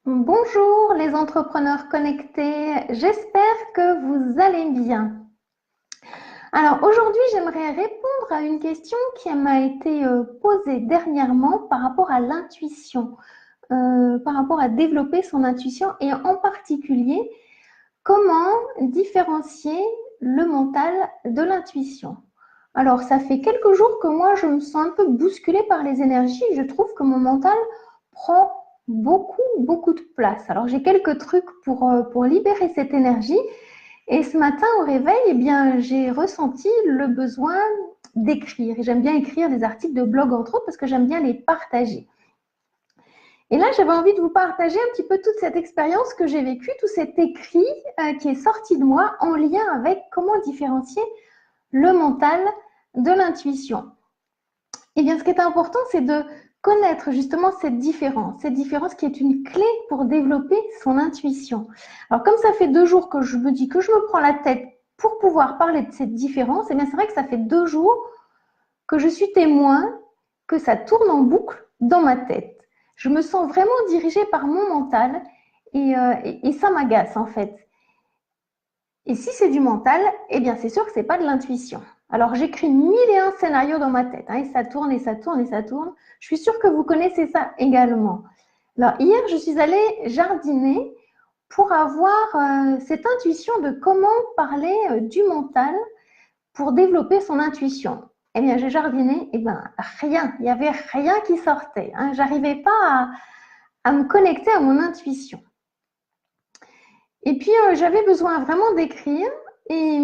Bonjour les entrepreneurs connectés, j'espère que vous allez bien. Alors aujourd'hui, j'aimerais répondre à une question qui m'a été posée dernièrement par rapport à l'intuition, par rapport à développer son intuition et en particulier, comment différencier le mental de l'intuition. Alors ça fait quelques jours que moi je me sens un peu bousculée par les énergies, je trouve que mon mental prend beaucoup de place. Alors j'ai quelques trucs pour libérer cette énergie et ce matin au réveil, eh bien, j'ai ressenti le besoin d'écrire. J'aime bien écrire des articles de blog entre autres parce que j'aime bien les partager. Et là, j'avais envie de vous partager un petit peu toute cette expérience que j'ai vécue, tout cet écrit qui est sorti de moi en lien avec comment différencier le mental de l'intuition. Eh bien, ce qui est important, c'est de connaître justement cette différence qui est une clé pour développer son intuition. Alors, comme ça fait 2 jours que je me dis que je me prends la tête pour pouvoir parler de cette différence, eh bien, c'est vrai que ça fait 2 jours que je suis témoin que ça tourne en boucle dans ma tête. Je me sens vraiment dirigée par mon mental et ça m'agace en fait. Et si c'est du mental, eh bien c'est sûr que c'est pas de l'intuition. Alors j'écris 1001 scénarios dans ma tête, et ça tourne et ça tourne et ça tourne. Je suis sûre que vous connaissez ça également. Alors hier, je suis allée jardiner pour avoir cette intuition de comment parler du mental pour développer son intuition. Eh bien, j'ai jardiné, et bien rien, il n'y avait rien qui sortait. J'arrivais pas à me connecter à mon intuition. Et puis, j'avais besoin vraiment d'écrire et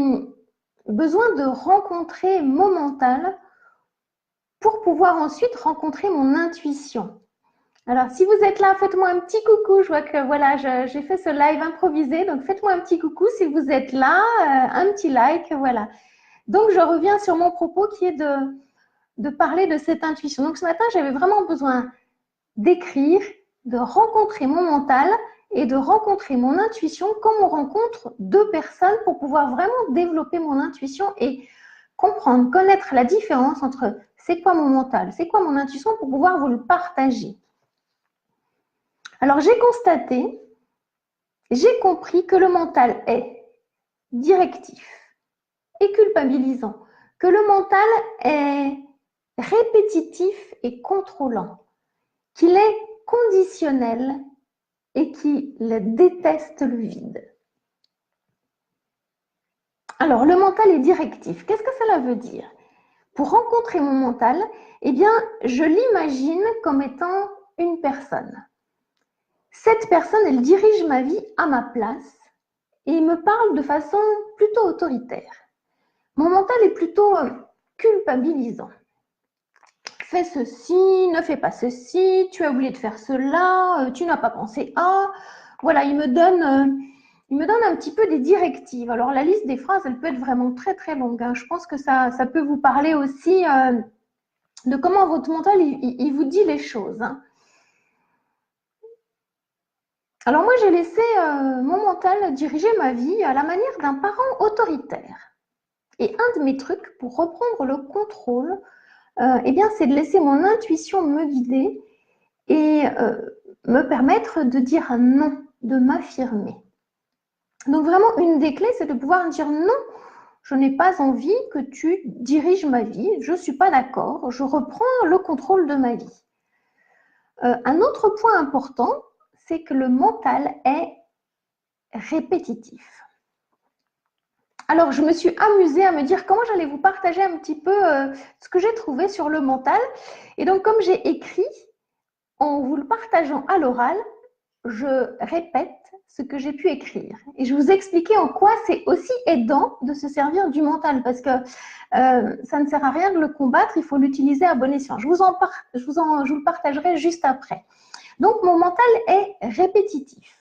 besoin de rencontrer mon mental pour pouvoir ensuite rencontrer mon intuition. Alors, si vous êtes là, faites-moi un petit coucou. Je vois que voilà, j'ai fait ce live improvisé, donc faites-moi un petit coucou si vous êtes là, un petit like, voilà. Donc, je reviens sur mon propos qui est de parler de cette intuition. Donc, ce matin, j'avais vraiment besoin d'écrire, de rencontrer mon mental et de rencontrer mon intuition comme on rencontre deux personnes pour pouvoir vraiment développer mon intuition et comprendre, connaître la différence entre c'est quoi mon mental, c'est quoi mon intuition pour pouvoir vous le partager. Alors j'ai constaté, j'ai compris que le mental est directif et culpabilisant, que le mental est répétitif et contrôlant, qu'il est conditionnel et qu'il déteste le vide. Alors, le mental est directif. Qu'est-ce que cela veut dire? Pour rencontrer mon mental, eh bien, je l'imagine comme étant une personne. Cette personne, elle dirige ma vie à ma place et me parle de façon plutôt autoritaire. Mon mental est plutôt culpabilisant. Fais ceci, ne fais pas ceci, tu as oublié de faire cela, tu n'as pas pensé à. Voilà, il me donne un petit peu des directives. Alors, la liste des phrases, elle peut être vraiment très longue. Je pense que ça peut vous parler aussi de comment votre mental, il vous dit les choses. Alors, moi, j'ai laissé mon mental diriger ma vie à la manière d'un parent autoritaire. Et un de mes trucs pour reprendre le contrôle, eh bien, c'est de laisser mon intuition me guider et me permettre de dire non, de m'affirmer. Donc vraiment, une des clés, c'est de pouvoir dire non, je n'ai pas envie que tu diriges ma vie, je ne suis pas d'accord, je reprends le contrôle de ma vie. Un autre point important, c'est que le mental est répétitif. Alors, je me suis amusée à me dire comment j'allais vous partager un petit peu ce que j'ai trouvé sur le mental. Et donc, comme j'ai écrit, en vous le partageant à l'oral, je répète ce que j'ai pu écrire. Et je vous expliquais en quoi c'est aussi aidant de se servir du mental, parce que ça ne sert à rien de le combattre, il faut l'utiliser à bon escient. Je vous le partagerai juste après. Donc, mon mental est répétitif.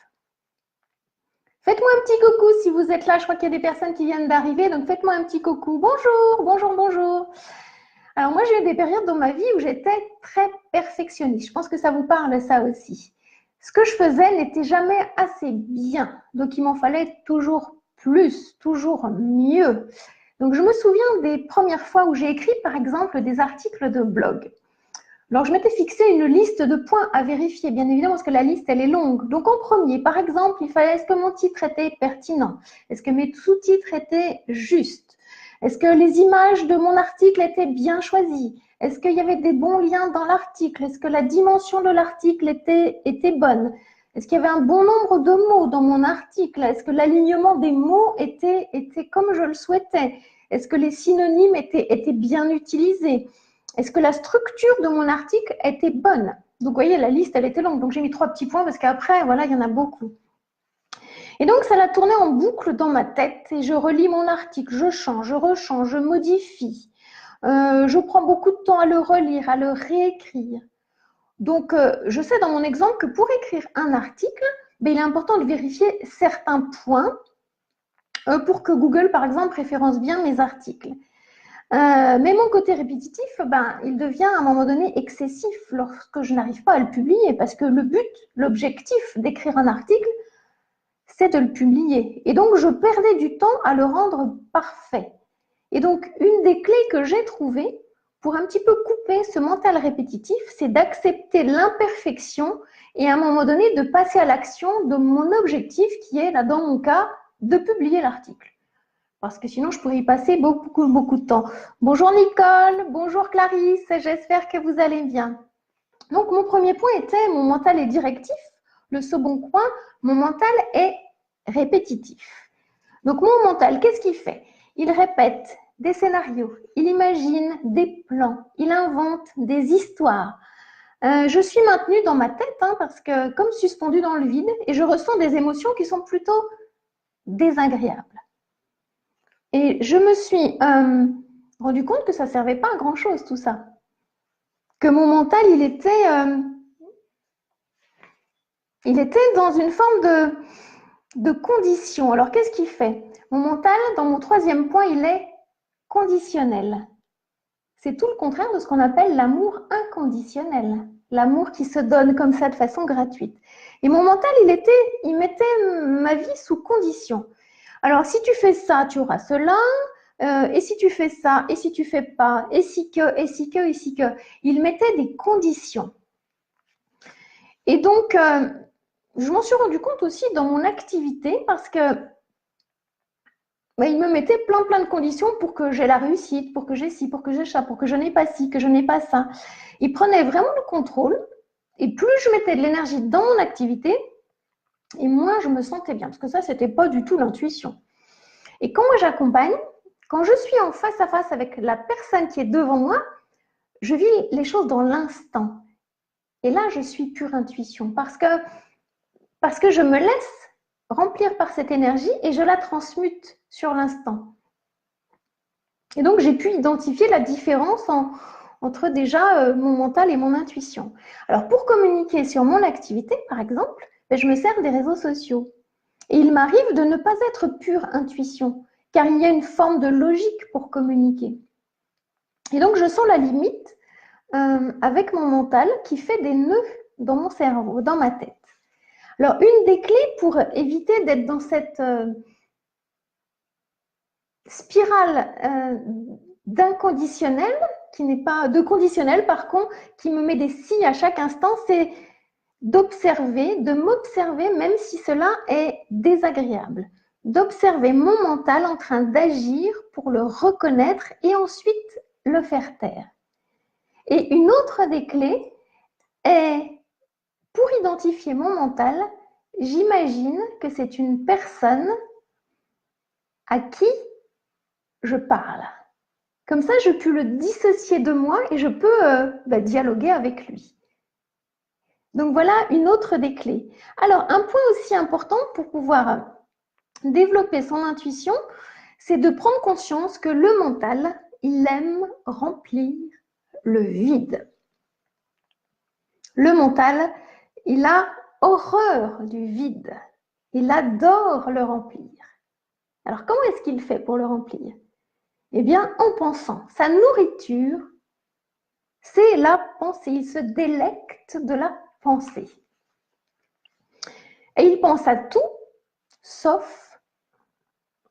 Faites-moi un petit coucou si vous êtes là. Je crois qu'il y a des personnes qui viennent d'arriver, donc faites-moi un petit coucou. Bonjour. Alors moi, j'ai eu des périodes dans ma vie où j'étais très perfectionniste. Je pense que ça vous parle, ça aussi. Ce que je faisais n'était jamais assez bien. Donc, il m'en fallait toujours plus, toujours mieux. Donc, je me souviens des premières fois où j'ai écrit, par exemple, des articles de blog. Alors, je m'étais fixé une liste de points à vérifier, bien évidemment, parce que la liste, elle est longue. Donc, en premier, par exemple, il fallait, est-ce que mon titre était pertinent? Est-ce que mes sous-titres étaient justes? Est-ce que les images de mon article étaient bien choisies? Est-ce qu'il y avait des bons liens dans l'article? Est-ce que la dimension de l'article était bonne? Est-ce qu'il y avait un bon nombre de mots dans mon article? Est-ce que l'alignement des mots était comme je le souhaitais? Est-ce que les synonymes étaient bien utilisés? Est-ce que la structure de mon article était bonne? Donc, vous voyez, la liste, elle était longue. Donc, j'ai mis 3 petits points parce qu'après, voilà, il y en a beaucoup. Et donc, ça l'a tourné en boucle dans ma tête et je relis mon article, je change, je rechange, je modifie. Je prends beaucoup de temps à le relire, à le réécrire. Donc, je sais dans mon exemple que pour écrire un article, il est important de vérifier certains points pour que Google, par exemple, référence bien mes articles. Mais mon côté répétitif, il devient à un moment donné excessif lorsque je n'arrive pas à le publier parce que le but, l'objectif d'écrire un article, c'est de le publier. Et donc, je perdais du temps à le rendre parfait. Et donc, une des clés que j'ai trouvées pour un petit peu couper ce mental répétitif, c'est d'accepter l'imperfection et à un moment donné de passer à l'action de mon objectif qui est, là dans mon cas, de publier l'article. Parce que sinon, je pourrais y passer beaucoup de temps. Bonjour Nicole, bonjour Clarisse, j'espère que vous allez bien. Donc, mon premier point était mon mental est directif. Le second point, mon mental est répétitif. Donc, mon mental, qu'est-ce qu'il fait? Il répète des scénarios, il imagine des plans, il invente des histoires. Je suis maintenue dans ma tête parce que comme suspendue dans le vide et je ressens des émotions qui sont plutôt désagréables. Et je me suis rendu compte que ça ne servait pas à grand-chose tout ça. Que mon mental, il était dans une forme de condition. Alors, qu'est-ce qu'il fait? Mon mental, dans mon troisième point, il est conditionnel. C'est tout le contraire de ce qu'on appelle l'amour inconditionnel. L'amour qui se donne comme ça de façon gratuite. Et mon mental, il mettait ma vie sous condition. Alors, si tu fais ça, tu auras cela. Et si tu fais ça, et si tu fais pas, et si que, et si que, et si que. Il mettait des conditions. Et donc, je m'en suis rendu compte aussi dans mon activité parce que il me mettait plein de conditions pour que j'ai la réussite, pour que j'ai ci, pour que j'ai ça, pour que je n'ai pas ci, que je n'ai pas ça. Il prenait vraiment le contrôle. Et plus je mettais de l'énergie dans mon activité, et moins je me sentais bien. Parce que ça, c'était pas du tout l'intuition. Et quand moi j'accompagne, quand je suis en face à face avec la personne qui est devant moi, je vis les choses dans l'instant. Et là, je suis pure intuition parce que je me laisse remplir par cette énergie et je la transmute sur l'instant. Et donc, j'ai pu identifier la différence entre déjà mon mental et mon intuition. Alors, pour communiquer sur mon activité, par exemple, je me sers des réseaux sociaux. Et il m'arrive de ne pas être pure intuition, car il y a une forme de logique pour communiquer. Et donc, je sens la limite avec mon mental qui fait des nœuds dans mon cerveau, dans ma tête. Alors, une des clés pour éviter d'être dans cette spirale d'inconditionnel, qui n'est pas de conditionnel, par contre, qui me met des si à chaque instant, c'est d'observer, de m'observer, même si cela est désagréable. D'observer mon mental en train d'agir pour le reconnaître et ensuite le faire taire. Et une autre des clés est, pour identifier mon mental, j'imagine que c'est une personne à qui je parle. Comme ça, je peux le dissocier de moi et je peux dialoguer avec lui. Donc voilà une autre des clés. Alors, un point aussi important pour pouvoir développer son intuition, c'est de prendre conscience que le mental, il aime remplir le vide. Le mental, il a horreur du vide. Il adore le remplir. Alors, comment est-ce qu'il fait pour le remplir? Eh bien, en pensant. Sa nourriture, c'est la pensée. Il se délecte de la pensée. Et il pense à tout, sauf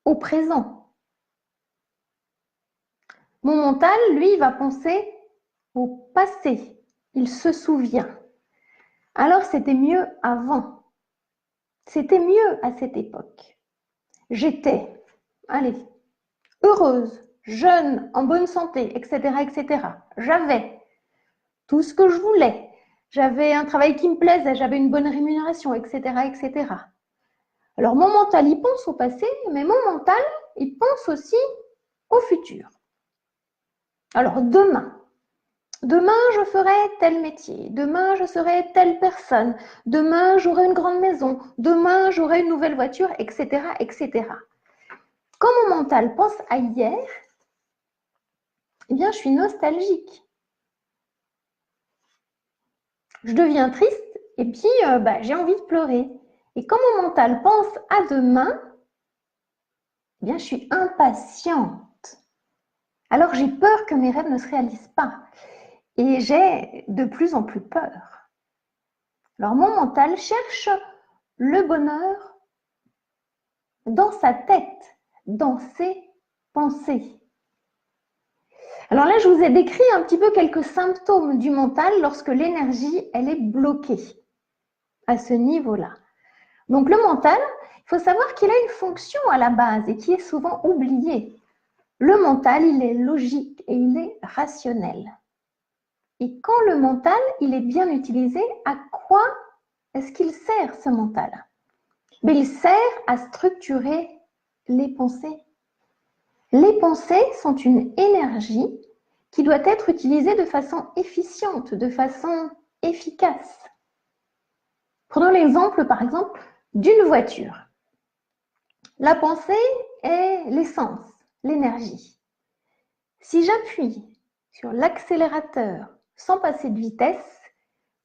au présent. Mon mental, lui, va penser au passé. il se souvient. Alors c'était mieux avant. C'était mieux à cette époque. J'étais, allez, heureuse, jeune, en bonne santé, etc., etc. J'avais tout ce que je voulais. J'avais un travail qui me plaisait, j'avais une bonne rémunération, etc., etc. Alors mon mental, il pense au passé, mais mon mental, il pense aussi au futur. Alors demain, je ferai tel métier, demain je serai telle personne, demain j'aurai une grande maison, demain j'aurai une nouvelle voiture, etc., etc. Quand mon mental pense à hier, eh bien je suis nostalgique. Je deviens triste et puis j'ai envie de pleurer. Et quand mon mental pense à demain, eh bien je suis impatiente. Alors j'ai peur que mes rêves ne se réalisent pas. Et j'ai de plus en plus peur. Alors mon mental cherche le bonheur dans sa tête, dans ses pensées. Alors là, je vous ai décrit un petit peu quelques symptômes du mental lorsque l'énergie, elle est bloquée à ce niveau-là. Donc le mental, il faut savoir qu'il a une fonction à la base et qui est souvent oubliée. Le mental, il est logique et il est rationnel. Et quand le mental, il est bien utilisé, à quoi est-ce qu'il sert ce mental? Mais il sert à structurer les pensées. Les pensées sont une énergie qui doit être utilisée de façon efficiente, de façon efficace. Prenons l'exemple, par exemple, d'une voiture. La pensée est l'essence, l'énergie. Si j'appuie sur l'accélérateur sans passer de vitesse,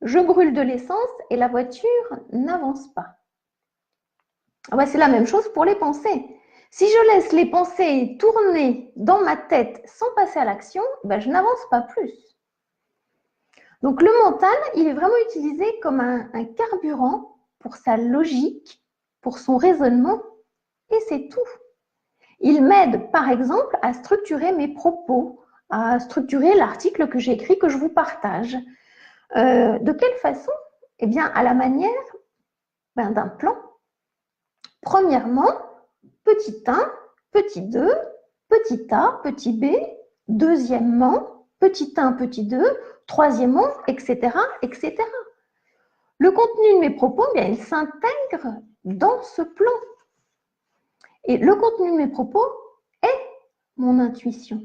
je brûle de l'essence et la voiture n'avance pas. C'est la même chose pour les pensées. Si je laisse les pensées tourner dans ma tête sans passer à l'action, je n'avance pas plus. Donc le mental, il est vraiment utilisé comme un carburant pour sa logique, pour son raisonnement, et c'est tout. Il m'aide par exemple à structurer mes propos, à structurer l'article que j'ai écrit, que je vous partage. De quelle façon? Eh bien, à la manière d'un plan. Premièrement, petit 1, petit 2, petit A, petit B. Deuxièmement, petit 1, petit 2. Troisièmement, etc., etc. Le contenu de mes propos, il s'intègre dans ce plan. Et le contenu de mes propos est mon intuition.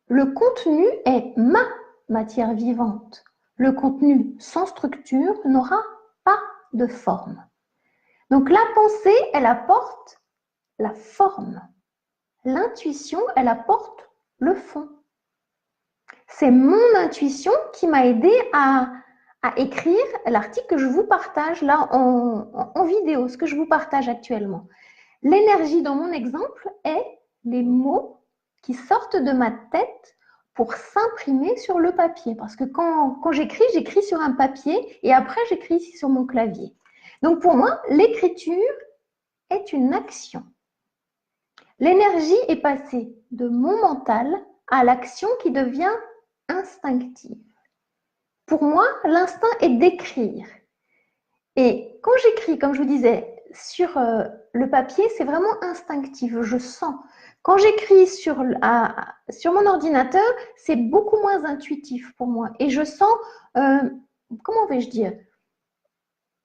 Le contenu est ma matière vivante. Le contenu sans structure n'aura pas de forme. Donc la pensée, elle apporte la forme. L'intuition, elle apporte le fond. C'est mon intuition qui m'a aidé à écrire l'article que je vous partage là en vidéo, ce que je vous partage actuellement. L'énergie dans mon exemple est les mots qui sortent de ma tête pour s'imprimer sur le papier. Parce que quand j'écris sur un papier et après j'écris ici sur mon clavier. Donc pour moi, l'écriture est une action. L'énergie est passée de mon mental à l'action qui devient instinctive. Pour moi, l'instinct est d'écrire. Et quand j'écris, comme je vous disais, sur le papier, c'est vraiment instinctif, je sens. Quand j'écris sur mon ordinateur, c'est beaucoup moins intuitif pour moi. Et je sens, comment vais-je dire,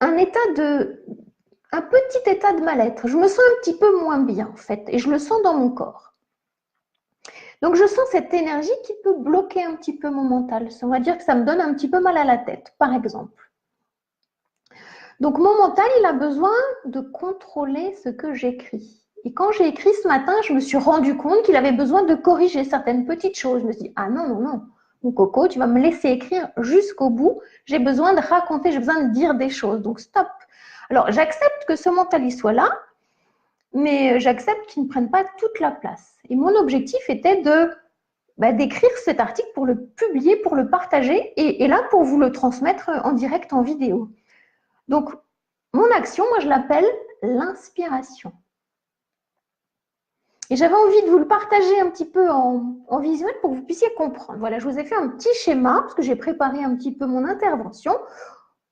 un petit état de mal-être. Je me sens un petit peu moins bien, en fait, et je le sens dans mon corps. Donc, je sens cette énergie qui peut bloquer un petit peu mon mental. On va dire que ça me donne un petit peu mal à la tête, par exemple. Donc, mon mental, il a besoin de contrôler ce que j'écris. Et quand j'ai écrit ce matin, je me suis rendu compte qu'il avait besoin de corriger certaines petites choses. Je me suis dit, ah non, non, non, mon coco, tu vas me laisser écrire jusqu'au bout. J'ai besoin de raconter, j'ai besoin de dire des choses. Donc, stop. Alors, j'accepte que ce mental, il soit là, mais j'accepte qu'il ne prenne pas toute la place. Et mon objectif était d'écrire cet article pour le publier, pour le partager, et là, pour vous le transmettre en direct, en vidéo. Donc, mon action, moi, je l'appelle l'inspiration. Et j'avais envie de vous le partager un petit peu en visuel pour que vous puissiez comprendre. Voilà, je vous ai fait un petit schéma parce que j'ai préparé un petit peu mon intervention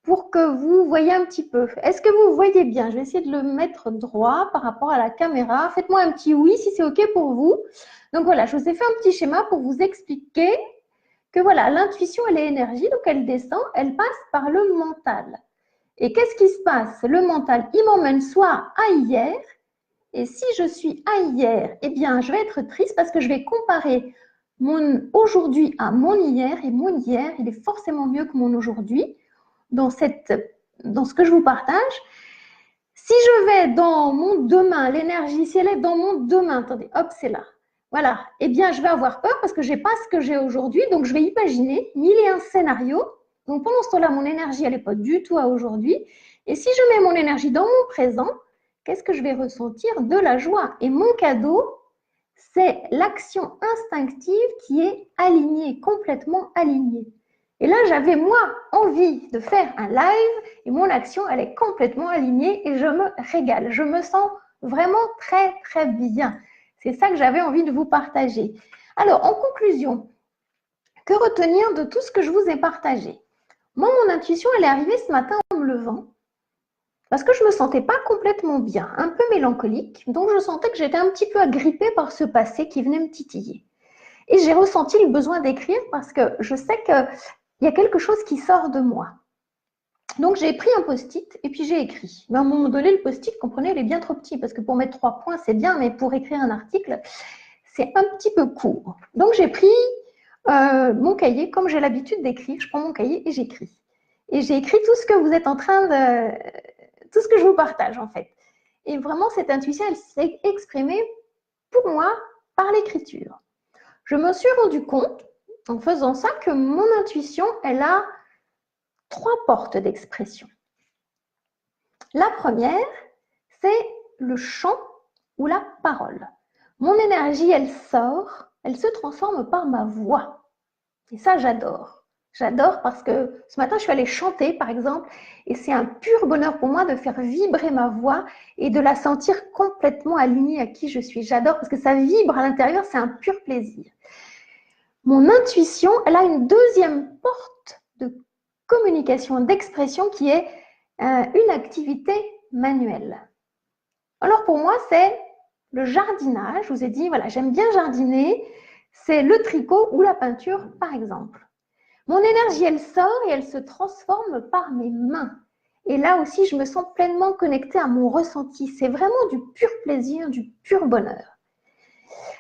pour que vous voyez un petit peu. Est-ce que vous voyez bien? Je vais essayer de le mettre droit par rapport à la caméra. Faites-moi un petit oui si c'est OK pour vous. Donc voilà, je vous ai fait un petit schéma pour vous expliquer que voilà, l'intuition, elle est énergie, donc elle descend, elle passe par le mental. Et qu'est-ce qui se passe? Le mental, il m'emmène soit à hier, et si je suis à hier, eh bien, je vais être triste parce que je vais comparer mon aujourd'hui à mon hier, et mon hier, il est forcément mieux que mon aujourd'hui dans ce que je vous partage. Si je vais dans mon demain, l'énergie, si elle est dans mon demain, attendez, hop, c'est là. Voilà, eh bien, je vais avoir peur parce que je n'ai pas ce que j'ai aujourd'hui, donc je vais imaginer 1001 scénarios. Donc pendant ce temps-là, mon énergie, elle n'est pas du tout à aujourd'hui. Et si je mets mon énergie dans mon présent, qu'est-ce que je vais ressentir? De la joie. Et mon cadeau, c'est l'action instinctive qui est alignée, complètement alignée. Et là, j'avais, moi, envie de faire un live et mon action, elle est complètement alignée et je me régale. Je me sens vraiment très, très bien. C'est ça que j'avais envie de vous partager. Alors, en conclusion, que retenir de tout ce que je vous ai partagé? Moi, mon intuition, elle est arrivée ce matin en me levant parce que je ne me sentais pas complètement bien, un peu mélancolique. Donc, je sentais que j'étais un petit peu agrippée par ce passé qui venait me titiller. Et j'ai ressenti le besoin d'écrire parce que je sais qu'il y a quelque chose qui sort de moi. Donc, j'ai pris un post-it et puis j'ai écrit. Mais à un moment donné, le post-it, comprenez, il est bien trop petit parce que pour mettre 3 points, c'est bien, mais pour écrire un article, c'est un petit peu court. Donc, j'ai pris mon cahier, comme j'ai l'habitude d'écrire, je prends mon cahier et j'écris. Et j'ai écrit tout ce que vous êtes en train de... tout ce que je vous partage, en fait. Et vraiment, cette intuition, elle s'est exprimée pour moi par l'écriture. Je me suis rendu compte, en faisant ça, que mon intuition, elle a 3 portes d'expression. La première, c'est le chant ou la parole. Mon énergie, elle sort, elle se transforme par ma voix. Et ça, j'adore. J'adore parce que ce matin, je suis allée chanter, par exemple, et c'est un pur bonheur pour moi de faire vibrer ma voix et de la sentir complètement alignée à qui je suis. J'adore parce que ça vibre à l'intérieur, c'est un pur plaisir. Mon intuition, elle a une deuxième porte de communication, d'expression qui est une activité manuelle. Alors pour moi, c'est le jardinage. Je vous ai dit, voilà, j'aime bien jardiner. C'est le tricot ou la peinture, par exemple. Mon énergie, elle sort et elle se transforme par mes mains. Et là aussi, je me sens pleinement connectée à mon ressenti. C'est vraiment du pur plaisir, du pur bonheur.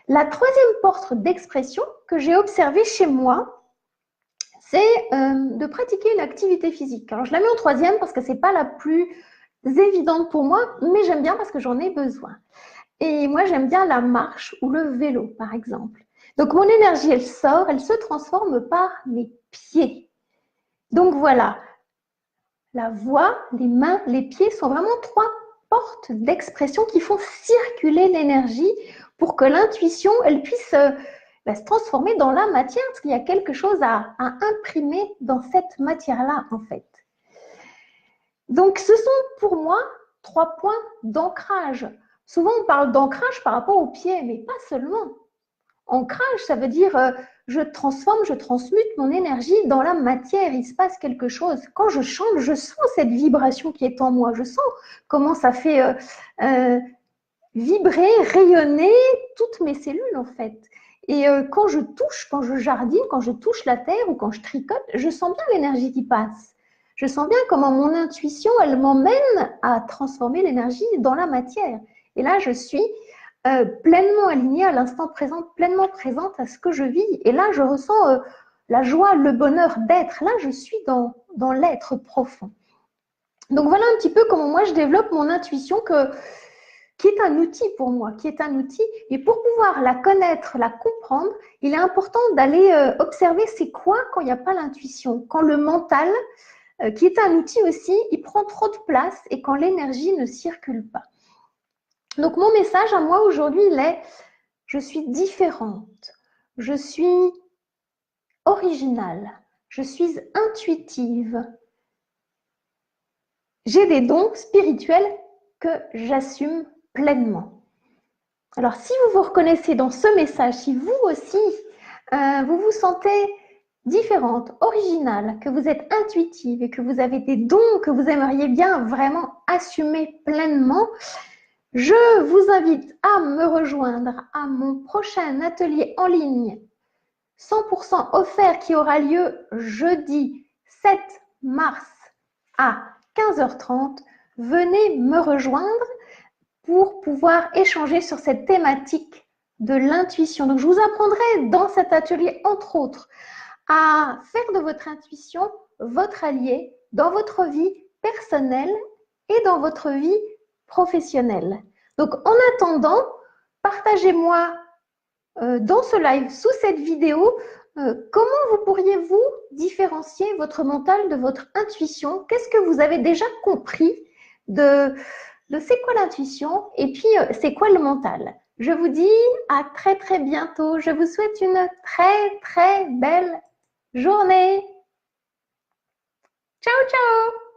La troisième porte d'expression que j'ai observée chez moi, c'est de pratiquer l'activité physique. Alors, je la mets en troisième parce que ce n'est pas la plus évidente pour moi, mais j'aime bien parce que j'en ai besoin. Et moi, j'aime bien la marche ou le vélo, par exemple. Donc, mon énergie, elle sort, elle se transforme par mes pieds. Donc, voilà. La voix, les mains, les pieds sont vraiment 3 portes d'expression qui font circuler l'énergie pour que l'intuition, elle puisse se transformer dans la matière, parce qu'il y a quelque chose à imprimer dans cette matière-là, en fait. Donc, ce sont pour moi 3 points d'ancrage. Souvent, on parle d'ancrage par rapport aux pieds, mais pas seulement. Ancrage, ça veut dire je transforme, je transmute mon énergie dans la matière. Il se passe quelque chose. Quand je chante, je sens cette vibration qui est en moi. Je sens comment ça fait vibrer, rayonner toutes mes cellules, en fait. Et quand je touche, quand je jardine, quand je touche la terre ou quand je tricote, je sens bien l'énergie qui passe. Je sens bien comment mon intuition, elle m'emmène à transformer l'énergie dans la matière. Et là, je suis pleinement alignée à l'instant présent, pleinement présente à ce que je vis. Et là, je ressens la joie, le bonheur d'être. Là, je suis dans l'être profond. Donc, voilà un petit peu comment moi, je développe mon intuition qui est un outil pour moi, qui est un outil. Et pour pouvoir la connaître, la comprendre, il est important d'aller observer c'est quoi quand il n'y a pas l'intuition, quand le mental, qui est un outil aussi, il prend trop de place et quand l'énergie ne circule pas. Donc, mon message à moi aujourd'hui, il est « Je suis différente, je suis originale, je suis intuitive, j'ai des dons spirituels que j'assume pleinement. » Alors, si vous vous reconnaissez dans ce message, si vous aussi, vous vous sentez différente, originale, que vous êtes intuitive et que vous avez des dons que vous aimeriez bien vraiment assumer pleinement, je vous invite à me rejoindre à mon prochain atelier en ligne 100% offert qui aura lieu jeudi 7 mars à 15h30. Venez me rejoindre pour pouvoir échanger sur cette thématique de l'intuition. Donc, je vous apprendrai dans cet atelier, entre autres, à faire de votre intuition votre allié dans votre vie personnelle et dans votre vie professionnelle. Donc, en attendant, partagez-moi dans ce live, sous cette vidéo, comment vous pourriez-vous différencier votre mental de votre intuition? Qu'est-ce que vous avez déjà compris de c'est quoi l'intuition et puis c'est quoi le mental? Je vous dis à très très bientôt. Je vous souhaite une très très belle journée. Ciao ciao!